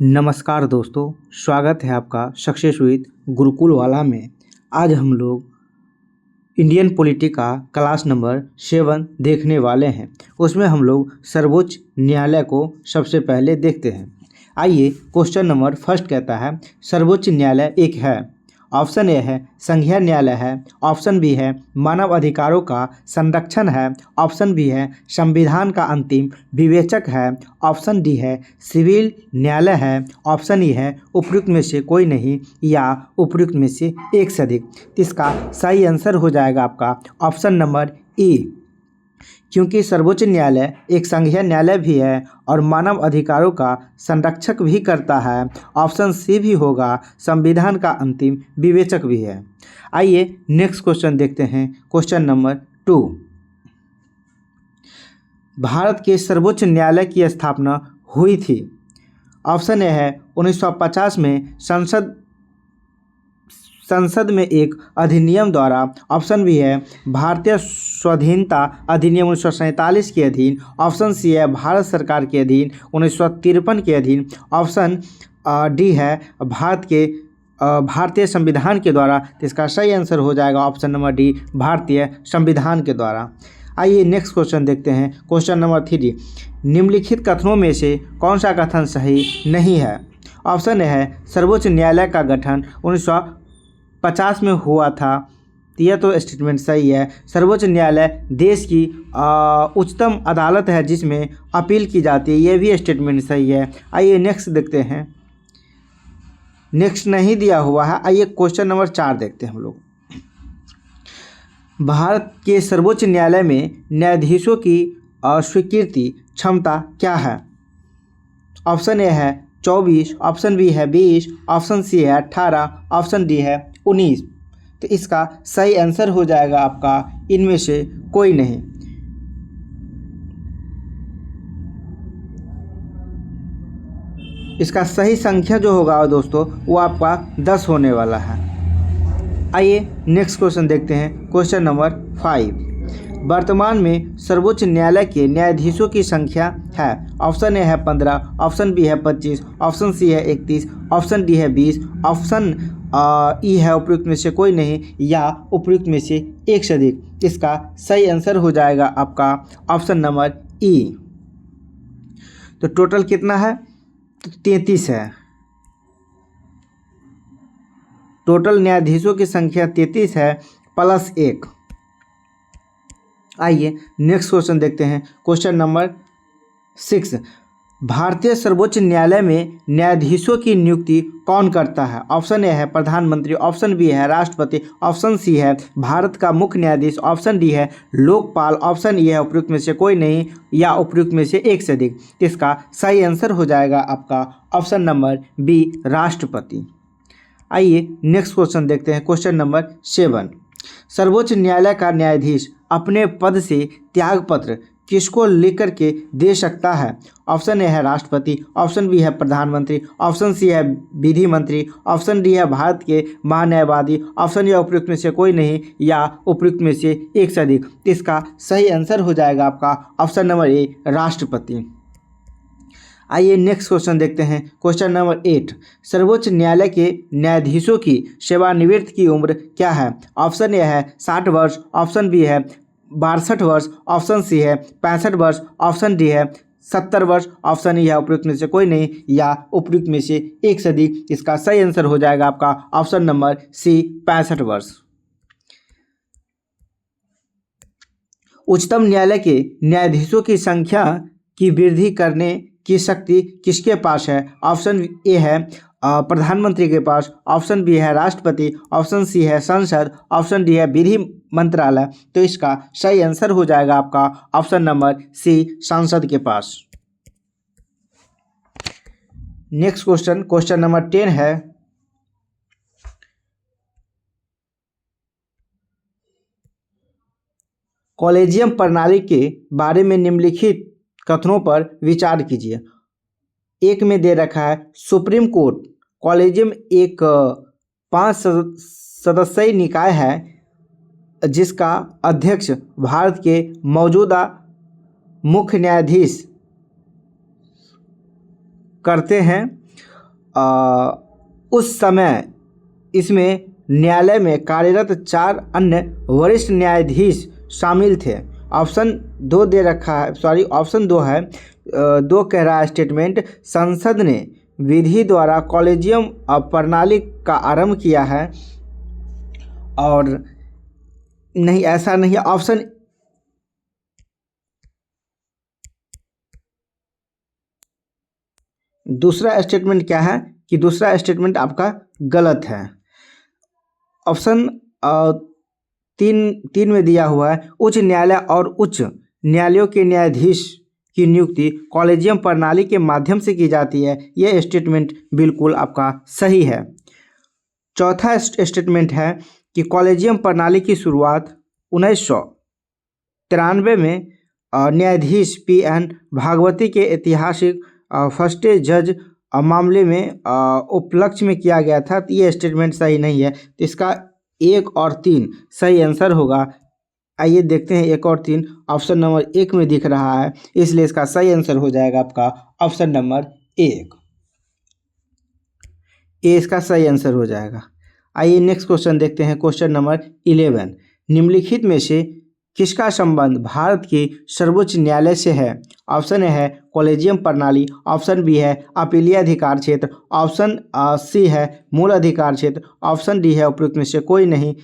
नमस्कार दोस्तों, स्वागत है आपका सक्सेस विद गुरुकुल वाला में। आज हम लोग इंडियन पॉलिटी का क्लास नंबर 7 देखने वाले हैं। उसमें हम लोग सर्वोच्च न्यायालय को सबसे पहले देखते हैं। आइए, क्वेश्चन नंबर फर्स्ट कहता है सर्वोच्च न्यायालय एक है। ऑप्शन ए है संघीय न्यायालय है, ऑप्शन बी है मानव अधिकारों का संरक्षण है, ऑप्शन बी है संविधान का अंतिम विवेचक है, ऑप्शन डी है सिविल न्यायालय है, ऑप्शन ई है उपयुक्त में से कोई नहीं या उपयुक्त में से एक से अधिक। इसका सही आंसर हो जाएगा आपका ऑप्शन नंबर ई, क्योंकि सर्वोच्च न्यायालय एक संघीय न्यायालय भी है और मानव अधिकारों का संरक्षक भी करता है। ऑप्शन सी भी होगा, संविधान का अंतिम विवेचक भी है। आइए नेक्स्ट क्वेश्चन देखते हैं, क्वेश्चन नंबर 2। भारत के सर्वोच्च न्यायालय की स्थापना हुई थी। ऑप्शन ए है 1950 में संसद में एक अधिनियम द्वारा, ऑप्शन बी है भारतीय स्वाधीनता अधिनियम 1947 के अधीन, ऑप्शन सी है भारत सरकार के अधीन 1953 के अधीन, ऑप्शन डी है भारतीय संविधान के द्वारा। तो इसका सही आंसर हो जाएगा ऑप्शन नंबर डी, भारतीय संविधान के द्वारा। आइए नेक्स्ट क्वेश्चन देखते हैं, क्वेश्चन नंबर 3। निम्नलिखित कथनों में से कौन सा कथन सही नहीं है? ऑप्शन ए है सर्वोच्च न्यायालय का गठन 1950 में हुआ था, तो यह तो स्टेटमेंट सही है। सर्वोच्च न्यायालय देश की उच्चतम अदालत है जिसमें अपील की जाती है, यह भी स्टेटमेंट सही है। आइए नेक्स्ट देखते हैं, नेक्स्ट नहीं दिया हुआ है। आइए क्वेश्चन नंबर 4 देखते हैं हम लोग। भारत के सर्वोच्च न्यायालय में न्यायाधीशों की स्वीकृति क्षमता क्या है? ऑप्शन ए है 24, ऑप्शन बी है 20, ऑप्शन सी है 18, ऑप्शन डी है 19। तो इसका सही आंसर हो जाएगा आपका इनमें से कोई नहीं। इसका सही संख्या जो होगा दोस्तों वो आपका 10 होने वाला है। आइए नेक्स्ट क्वेश्चन देखते हैं, क्वेश्चन नंबर 5। वर्तमान में सर्वोच्च न्यायालय के न्यायाधीशों की संख्या है। ऑप्शन ए है 15, ऑप्शन बी है 25, ऑप्शन सी है 31, ऑप्शन डी है 20, ऑप्शन ई है उपयुक्त में से कोई नहीं या उपयुक्त में से एक से अधिक। इसका सही आंसर हो जाएगा आपका ऑप्शन नंबर ई। तो टोटल कितना है? तो 33 है। टोटल न्यायाधीशों की संख्या 33 है प्लस 1। आइए नेक्स्ट क्वेश्चन देखते हैं, क्वेश्चन नंबर 6। भारतीय सर्वोच्च न्यायालय में न्यायाधीशों की नियुक्ति कौन करता है? ऑप्शन ए है प्रधानमंत्री, ऑप्शन बी है राष्ट्रपति, ऑप्शन सी है भारत का मुख्य न्यायाधीश, ऑप्शन डी है लोकपाल, ऑप्शन ई है उपयुक्त में से कोई नहीं या उपयुक्त में से एक से अधिक। इसका सही आंसर हो जाएगा आपका ऑप्शन नंबर बी, राष्ट्रपति। आइए नेक्स्ट क्वेश्चन देखते हैं, क्वेश्चन नंबर 7। सर्वोच्च न्यायालय का न्यायाधीश अपने पद से त्यागपत्र किसको लिखकर के दे सकता है? ऑप्शन ए है राष्ट्रपति, ऑप्शन बी है प्रधानमंत्री, ऑप्शन सी है विधि मंत्री, ऑप्शन डी है भारत के महान्यायवादी, ऑप्शन या उपयुक्त में से कोई नहीं या उपयुक्त में से एक से अधिक। इसका सही आंसर हो जाएगा आपका ऑप्शन नंबर ए, राष्ट्रपति। आइए नेक्स्ट क्वेश्चन देखते हैं, क्वेश्चन नंबर 8। सर्वोच्च न्यायालय के न्यायाधीशों की सेवानिवृत्ति की उम्र क्या है? ऑप्शन ए है 60 वर्ष, ऑप्शन बी है 62 वर्ष, ऑप्शन सी है 65 वर्ष, ऑप्शन डी है 70 वर्ष, ऑप्शन ई है उपयुक्त में से कोई नहीं या उपयुक्त में से एक से अधिक। इसका सही आंसर हो जाएगा आपका ऑप्शन नंबर सी, 65 वर्ष। उच्चतम न्यायालय के न्यायाधीशों की संख्या की वृद्धि करने की शक्ति किसके पास है? ऑप्शन ए है प्रधानमंत्री के पास, ऑप्शन बी है राष्ट्रपति, ऑप्शन सी है संसद, ऑप्शन डी है विधि मंत्रालय। तो इसका सही आंसर हो जाएगा आपका ऑप्शन नंबर सी, संसद के पास। नेक्स्ट क्वेश्चन, क्वेश्चन नंबर 10 है। कॉलेजियम प्रणाली के बारे में निम्नलिखित कथनों पर विचार कीजिए। एक में दे रखा है सुप्रीम कोर्ट कॉलेजियम एक 5 सदस्यीय निकाय है जिसका अध्यक्ष भारत के मौजूदा मुख्य न्यायाधीश करते हैं। उस समय इसमें न्यायालय में कार्यरत 4 अन्य वरिष्ठ न्यायाधीश शामिल थे। ऑप्शन 2 दे रखा है, सॉरी ऑप्शन 2 है, 2 कह रहा है स्टेटमेंट, संसद ने विधि द्वारा कॉलेजियम प्रणाली का आरंभ किया है, और नहीं, ऐसा नहीं है। ऑप्शन दूसरा स्टेटमेंट क्या है कि दूसरा स्टेटमेंट आपका गलत है। ऑप्शन 3 में दिया हुआ है, उच्च न्यायालय और उच्च न्यायालयों के न्यायाधीश की नियुक्ति कॉलेजियम प्रणाली के माध्यम से की जाती है। यह स्टेटमेंट बिल्कुल आपका सही है। चौथा स्टेटमेंट है कि कॉलेजियम प्रणाली की शुरुआत 1993 में न्यायाधीश PN भागवती के ऐतिहासिक फर्स्ट जज मामले में उपलक्ष्य में किया गया था। तो ये स्टेटमेंट सही नहीं है। तो इसका 1 और 3 सही आंसर होगा। आइए देखते हैं 1 और 3 ऑप्शन नंबर 1 में दिख रहा है, इसलिए इसका सही आंसर हो जाएगा आपका ऑप्शन नंबर 1। ये इसका सही आंसर हो जाएगा। आइए नेक्स्ट क्वेश्चन देखते हैं, क्वेश्चन नंबर 11। निम्नलिखित में से किसका संबंध भारत के सर्वोच्च न्यायालय से है? ऑप्शन ए है कॉलेजियम प्रणाली, ऑप्शन बी है अपीलीय अधिकार क्षेत्र, ऑप्शन सी है मूल अधिकार क्षेत्र, ऑप्शन डी है उपयुक्त में से कोई नहीं,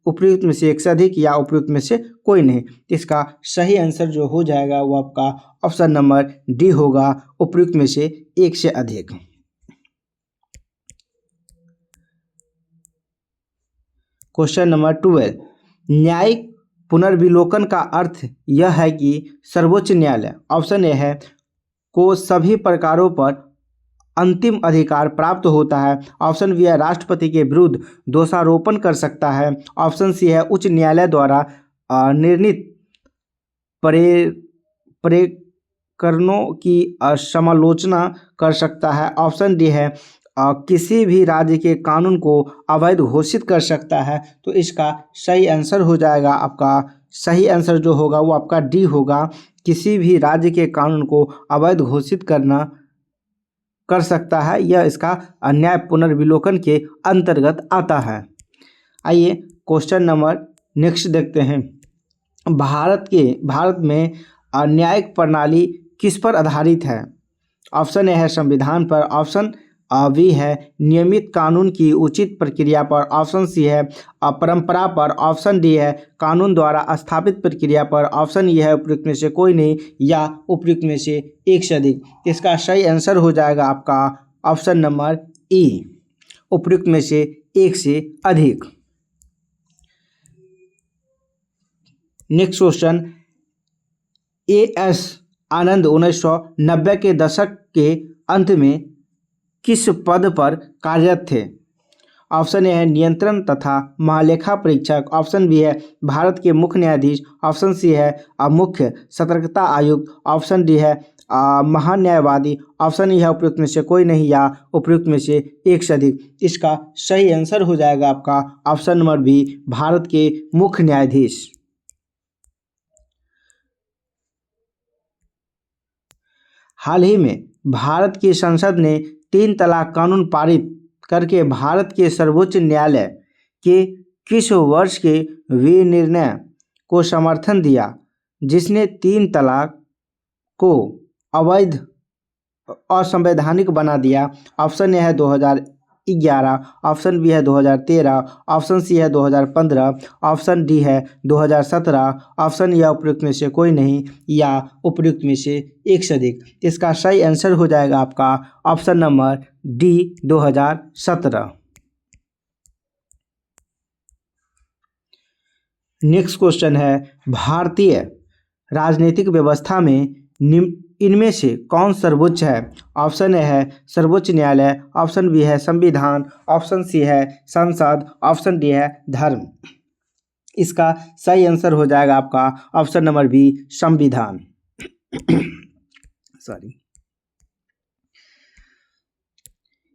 उपयुक्त में से एक से अधिक, या उपयुक्त में से कोई नहीं। इसका सही आंसर जो हो जाएगा वो आपका ऑप्शन नंबर डी होगा, उपयुक्त में से एक से अधिक। Question number 12। न्यायिक पुनर्विलोकन का अर्थ यह है कि सर्वोच्च न्यायालय, ऑप्शन ए है, को सभी प्रकारों पर अंतिम अधिकार प्राप्त होता है, ऑप्शन बी है राष्ट्रपति के विरुद्ध दोषारोपण कर सकता है, ऑप्शन सी है उच्च न्यायालय द्वारा निर्णीत प्रकरणों की समालोचना कर सकता है, ऑप्शन डी है किसी भी राज्य के कानून को अवैध घोषित कर सकता है। तो इसका सही आंसर हो जाएगा, आपका सही आंसर जो होगा वो आपका डी होगा, किसी भी राज्य के कानून को अवैध घोषित कर सकता है। यह इसका न्याय पुनर्विलोकन के अंतर्गत आता है। आइए क्वेश्चन नंबर नेक्स्ट देखते हैं। भारत में न्यायिक प्रणाली किस पर आधारित है? ऑप्शन ए है संविधान पर, ऑप्शन बी है नियमित कानून की उचित प्रक्रिया पर, ऑप्शन सी है परंपरा पर, ऑप्शन डी है कानून द्वारा स्थापित प्रक्रिया पर, ऑप्शन ई है उपयुक्त में से कोई नहीं, या उपयुक्त में से एक से अधिक। इसका सही आंसर हो जाएगा आपका ऑप्शन नंबर ई, उपयुक्त में से एक से अधिक। Next question. AS आनंद 1990 के दशक के अंत में किस पद पर कार्यरत थे? ऑप्शन ए है नियंत्रण तथा महालेखा परीक्षक, ऑप्शन बी है भारत के मुख्य न्यायाधीश, ऑप्शन सी है मुख्य सतर्कता आयुक्त, ऑप्शन डी है महान्यायवादी, ऑप्शन ई है उपयुक्त में से कोई नहीं, या उपयुक्त में से एक से अधिक। इसका सही आंसर हो जाएगा आपका ऑप्शन नंबर बी, भारत के मुख्य न्यायाधीश। हाल ही में भारत की संसद ने 3 तलाक कानून पारित करके भारत के सर्वोच्च न्यायालय के किस वर्ष के विनिर्णय को समर्थन दिया जिसने 3 तलाक को अवैध असंवैधानिक बना दिया? ऑप्शन ए है 2011, ऑप्शन बी है 2013, ऑप्शन सी है 2015, ऑप्शन डी है 2017, ऑप्शन या उपयुक्त में से कोई नहीं, या उपयुक्त में से एक से अधिक। इसका सही आंसर हो जाएगा आपका option number D, 2017। Next question है, भारतीय राजनीतिक व्यवस्था में इनमें से कौन सर्वोच्च है? ऑप्शन ए है सर्वोच्च न्यायालय, ऑप्शन बी है संविधान, ऑप्शन सी है संसद, ऑप्शन डी है धर्म। इसका सही आंसर हो जाएगा आपका ऑप्शन नंबर बी, संविधान। सॉरी।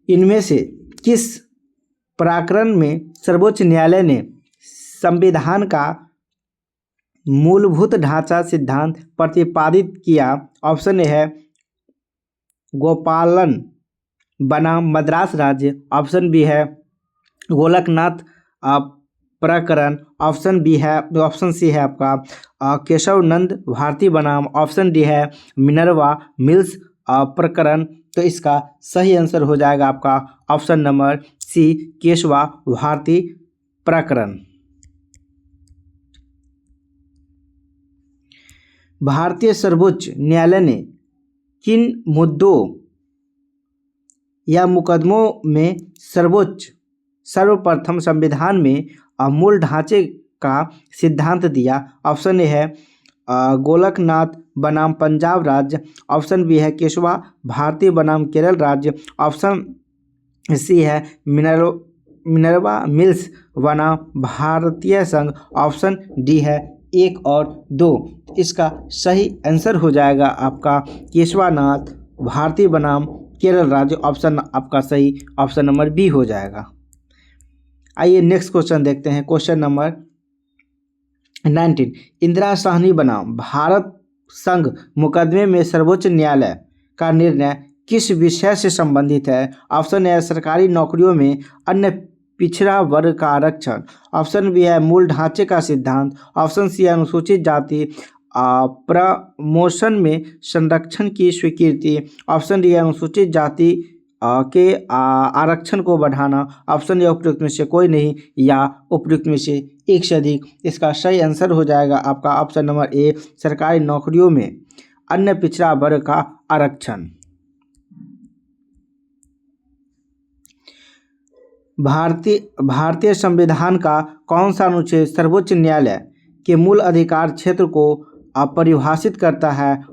इनमें से किस प्रकरण में सर्वोच्च न्यायालय ने संविधान का मूलभूत ढांचा सिद्धांत प्रतिपादित किया? ऑप्शन ए है गोपालन बनाम मद्रास राज्य, ऑप्शन बी है गोलकनाथ प्रकरण, ऑप्शन सी है आपका केशव नंद भारती बनाम, ऑप्शन डी है मिनर्वा मिल्स प्रकरण। तो इसका सही आंसर हो जाएगा आपका ऑप्शन नंबर सी केशवा भारती प्रकरण। भारतीय सर्वोच्च न्यायालय ने किन मुद्दों या मुकदमों में सर्वप्रथम संविधान में मूल ढांचे का सिद्धांत दिया? ऑप्शन ए है गोलकनाथ बनाम पंजाब राज्य, ऑप्शन बी है केशवा भारती बनाम केरल राज्य, ऑप्शन सी है मिनर्वा मिल्स बनाम भारतीय संघ, ऑप्शन डी है 1 और 2। इसका सही आंसर हो जाएगा आपका केशवानाथ भारती बनाम केरल राज्य, ऑप्शन आपका सही ऑप्शन नंबर बी हो जाएगा। आइए नेक्स्ट क्वेश्चन देखते हैं। क्वेश्चन नंबर 19, इंदिरा साहनी बनाम भारत संघ मुकदमे में सर्वोच्च न्यायालय का निर्णय किस विषय से संबंधित है? ऑप्शन ए सरकारी नौकरियों में अन्य पिछड़ा वर्ग का आरक्षण, ऑप्शन बी है मूल ढांचे का सिद्धांत, ऑप्शन सी है अनुसूचित जाति प्रमोशन में संरक्षण की स्वीकृति, ऑप्शन डी है अनुसूचित जाति के आरक्षण को बढ़ाना, ऑप्शन या उपयुक्त में से कोई नहीं या उपयुक्त में से एक से अधिक। इसका सही आंसर हो जाएगा आपका ऑप्शन नंबर ए सरकारी नौकरियों में अन्य पिछड़ा वर्ग का आरक्षण। भारतीय संविधान का कौन सा अनुच्छेद सर्वोच्च न्यायालय के मूल अधिकार क्षेत्र को परिभाषित करता है?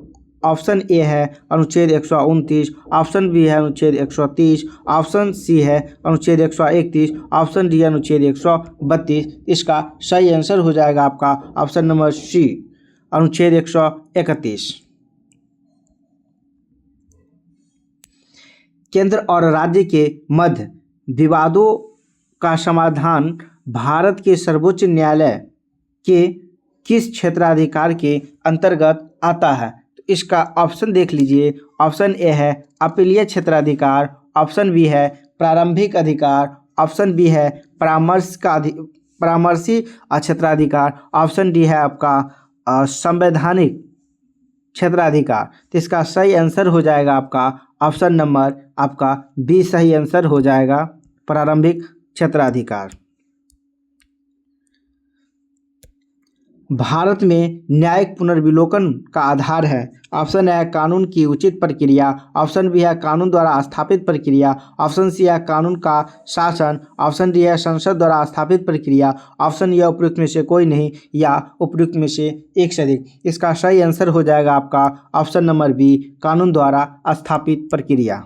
ऑप्शन ए है अनुच्छेद 129, ऑप्शन बी है अनुच्छेद 130, ऑप्शन सी है अनुच्छेद 131, ऑप्शन डी अनुच्छेद 132। इसका सही आंसर हो जाएगा आपका ऑप्शन नंबर सी अनुच्छेद 131। केंद्र और राज्य के मध्य विवादों का समाधान भारत के सर्वोच्च न्यायालय के किस क्षेत्राधिकार के अंतर्गत आता है? तो इसका ऑप्शन देख लीजिए। ऑप्शन ए है अपीलीय क्षेत्राधिकार, ऑप्शन बी है प्रारंभिक अधिकार, ऑप्शन बी है परामर्शी क्षेत्राधिकार, ऑप्शन डी है आपका संवैधानिक क्षेत्राधिकार। तो इसका सही आंसर हो जाएगा आपका ऑप्शन नंबर आपका बी सही आंसर हो जाएगा प्रारंभिक क्षेत्राधिकार। भारत में न्यायिक पुनर्विलोकन का आधार है। ऑप्शन ए है कानून की उचित प्रक्रिया, ऑप्शन बी है कानून द्वारा स्थापित प्रक्रिया, ऑप्शन सी है कानून का शासन, ऑप्शन डी है संसद द्वारा स्थापित प्रक्रिया, ऑप्शन या उपयुक्त में से कोई नहीं या उपयुक्त में से एक से अधिक। इसका सही आंसर हो जाएगा आपका ऑप्शन नंबर बी कानून द्वारा स्थापित प्रक्रिया।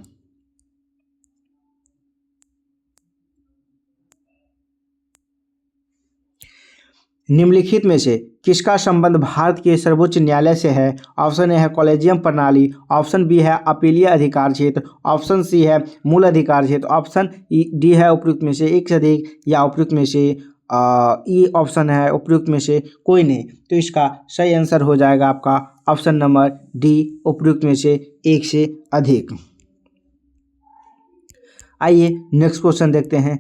निम्नलिखित में से किसका संबंध भारत के सर्वोच्च न्यायालय से है? ऑप्शन ए है कॉलेजियम प्रणाली, ऑप्शन बी है अपीलीय अधिकार क्षेत्र, ऑप्शन सी है मूल अधिकार क्षेत्र, ऑप्शन डी है उपयुक्त में से एक से अधिक या उपयुक्त में से ई ऑप्शन है उपयुक्त में से कोई नहीं। तो इसका सही आंसर हो जाएगा आपका ऑप्शन नंबर डी उपयुक्त में से एक से अधिक। आइए नेक्स्ट क्वेश्चन देखते हैं।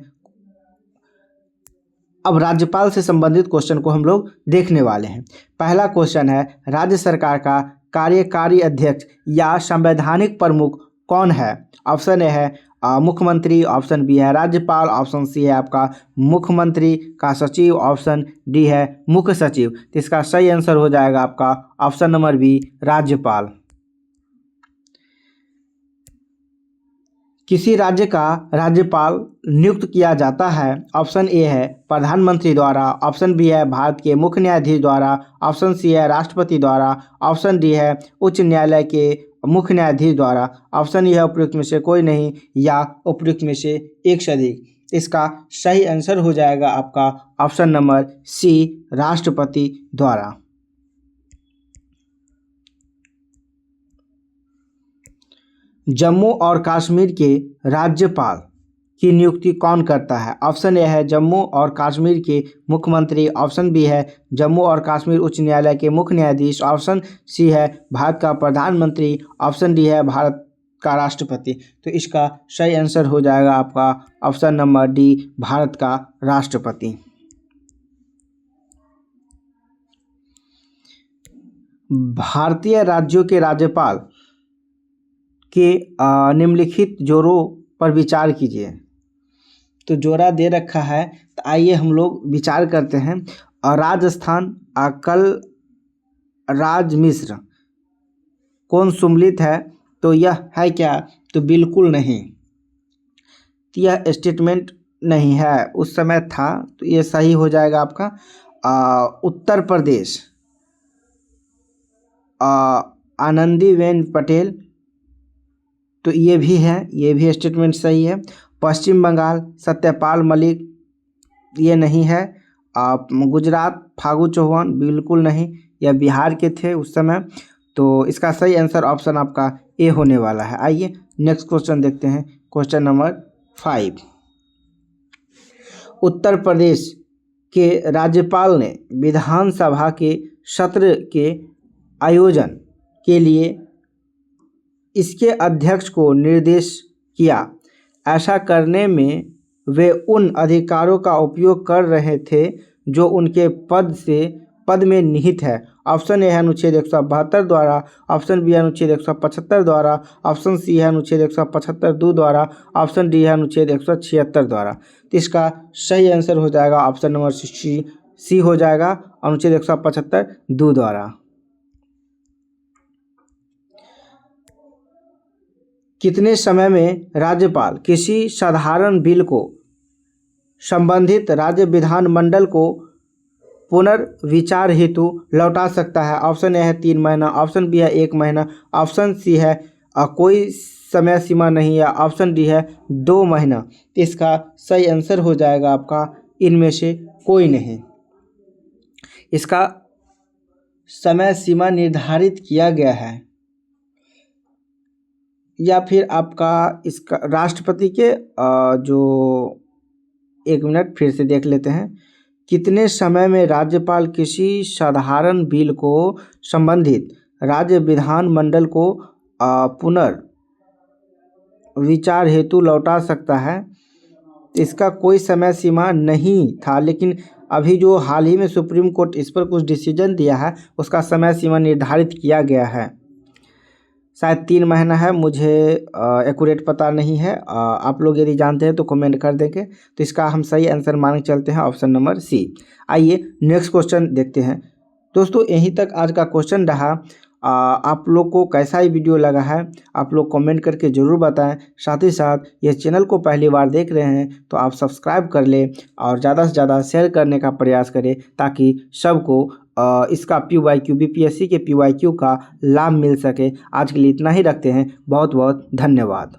अब राज्यपाल से संबंधित क्वेश्चन को हम लोग देखने वाले हैं। पहला क्वेश्चन है राज्य सरकार का कार्यकारी अध्यक्ष या संवैधानिक प्रमुख कौन है? ऑप्शन ए है मुख्यमंत्री, ऑप्शन बी है राज्यपाल, ऑप्शन सी है आपका मुख्यमंत्री का सचिव, ऑप्शन डी है मुख्य सचिव। तो इसका सही आंसर हो जाएगा आपका ऑप्शन नंबर बी राज्यपाल। किसी राज्य का राज्यपाल नियुक्त किया जाता है? ऑप्शन ए है प्रधानमंत्री द्वारा, ऑप्शन बी है भारत के मुख्य न्यायाधीश द्वारा, ऑप्शन सी है राष्ट्रपति द्वारा, ऑप्शन डी है उच्च न्यायालय के मुख्य न्यायाधीश द्वारा, ऑप्शन यह उपयुक्त में से कोई नहीं या उपयुक्त में से एक से अधिक। इसका सही आंसर हो जाएगा आपका ऑप्शन नंबर सी राष्ट्रपति द्वारा। जम्मू और कश्मीर के राज्यपाल की नियुक्ति कौन करता है? ऑप्शन ए है जम्मू और कश्मीर के मुख्यमंत्री, ऑप्शन बी है जम्मू और कश्मीर उच्च न्यायालय के मुख्य न्यायाधीश, ऑप्शन सी है भारत का प्रधानमंत्री, ऑप्शन डी है भारत का राष्ट्रपति। तो इसका सही आंसर हो जाएगा आपका ऑप्शन नंबर डी, भारत का राष्ट्रपति। भारतीय राज्यों के राज्यपाल के निम्नलिखित जोड़ों पर विचार कीजिए। तो जोड़ा दे रखा है, तो आइए हम लोग विचार करते हैं। राजस्थान कल राज मिश्र कौन सम्मिलित है? तो यह है क्या? तो बिल्कुल नहीं, तो यह स्टेटमेंट नहीं है, उस समय था। तो ये सही हो जाएगा आपका उत्तर प्रदेश आनंदीबेन पटेल, तो ये भी है, ये भी स्टेटमेंट सही है। पश्चिम बंगाल सत्यपाल मलिक, ये नहीं है। गुजरात फागू चौहान, बिल्कुल नहीं, यह बिहार के थे उस समय। तो इसका सही आंसर ऑप्शन आपका ए होने वाला है। आइए नेक्स्ट क्वेश्चन देखते हैं, क्वेश्चन नंबर 5। उत्तर प्रदेश के राज्यपाल ने विधानसभा के सत्र के आयोजन के लिए इसके अध्यक्ष को निर्देश किया। ऐसा करने में वे उन अधिकारों का उपयोग कर रहे थे जो उनके पद में निहित है। ऑप्शन ए है अनुच्छेद 172 द्वारा, ऑप्शन बी है अनुच्छेद 175 द्वारा, ऑप्शन सी है अनुच्छेद 175(2) द्वारा, ऑप्शन डी है अनुच्छेद 176 द्वारा। तो इसका सही आंसर हो जाएगा ऑप्शन नंबर सी हो जाएगा, अनुच्छेद 175(2) द्वारा। कितने समय में राज्यपाल किसी साधारण बिल को संबंधित राज्य विधानमंडल को पुनर्विचार हेतु लौटा सकता है? ऑप्शन ए है 3 महीना, ऑप्शन बी है 1 महीना, ऑप्शन सी है कोई समय सीमा नहीं है, ऑप्शन डी है 2 महीना। तो इसका सही आंसर हो जाएगा आपका इनमें से कोई नहीं। इसका समय सीमा निर्धारित किया गया है, या फिर आपका इसका राष्ट्रपति के जो 1 मिनट फिर से देख लेते हैं। कितने समय में राज्यपाल किसी साधारण बिल को संबंधित राज्य विधानमंडल को पुनर्विचार हेतु लौटा सकता है? इसका कोई समय सीमा नहीं था, लेकिन अभी जो हाल ही में सुप्रीम कोर्ट इस पर कुछ डिसीजन दिया है, उसका समय सीमा निर्धारित किया गया है। शायद 3 महीना है, मुझे एक्यूरेट पता नहीं है। आप लोग यदि जानते हैं तो कमेंट कर देंगे। तो इसका हम सही आंसर मान के चलते हैं ऑप्शन नंबर सी। आइए नेक्स्ट क्वेश्चन देखते हैं। दोस्तों यहीं तक आज का क्वेश्चन रहा। आप लोग को कैसा ही वीडियो लगा है आप लोग कमेंट करके ज़रूर बताएं। साथ ही साथ ये चैनल को पहली बार देख रहे हैं तो आप सब्सक्राइब कर लें और ज़्यादा से ज़्यादा शेयर करने का प्रयास करें, ताकि सबको इसका PYQ BPSC के PYQ का लाभ मिल सके। आज के लिए इतना ही रखते हैं। बहुत बहुत धन्यवाद।